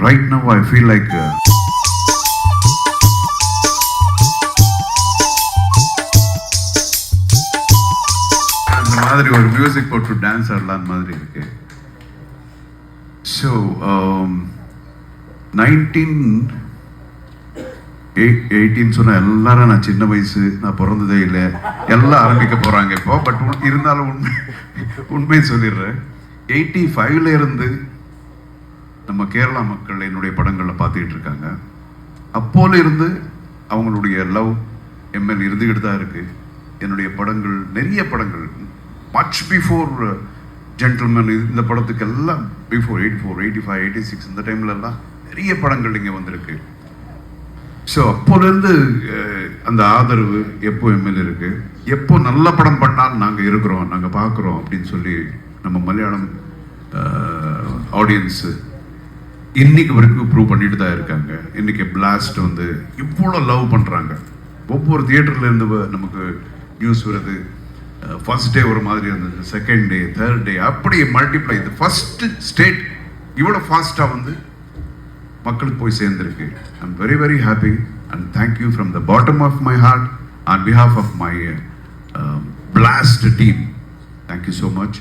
right now I feel like அந்த மாதிரி ஒரு மியூசிக் போட்டு டான்ஸ் ஆடலாம் மாதிரி இருக்கு. ஸோ 1918 சொன்ன எல்லாரும் நான் சின்ன வயசு, நான் பிறந்ததே இல்லை, எல்லாம் ஆரம்பிக்க போறாங்க இப்போ. பட் இருந்தாலும் உண்மை சொல்லிடுறேன். 85ல இருந்து நம்ம கேரளா மக்கள் என்னுடைய படங்களில் பார்த்துக்கிட்டு இருக்காங்க. அப்போல இருந்து அவங்களுடைய லவ் எம்எல் இருந்துக்கிட்டு தான் இருக்கு. என்னுடைய படங்கள், நிறைய படங்கள், மச் பிஃபோர் ஜென்டில்மேன், இந்த படத்துக்கு எல்லாம் பிஃபோர் 84, 85, 86 இந்த டைம்ல எல்லாம் நிறைய படங்கள் இங்கே வந்திருக்கு. ஸோ அப்போலேருந்து அந்த ஆதரவு எப்போ எம்எல் இருக்கு. எப்போ நல்ல படம் பண்ணால் நாங்கள் இருக்கிறோம், நாங்கள் பார்க்குறோம் அப்படின்னு சொல்லி நம்ம மலையாளம் ஆடியன்ஸு இன்னைக்கு வரைக்கும் ப்ரூவ் பண்ணிட்டு தான் இருக்காங்க. இன்னைக்கு பிளாஸ்ட் வந்து இவ்வளோ லவ் பண்ணுறாங்க. ஒவ்வொரு தியேட்டர்லேருந்து நமக்கு நியூஸ் வருது. ஃபர்ஸ்ட் டே ஒரு மாதிரி இருந்தது, செகண்ட் டே, தேர்ட் டே, அப்படி மல்டிப்ளை. இது ஃபர்ஸ்ட் ஸ்டேட் இவ்வளோ ஃபாஸ்ட்டாக வந்து மக்களுக்கு போய் சேர்ந்துருக்கு. I am very very happy and thank you from the bottom of my heart on behalf of my blast team. Thank you so much.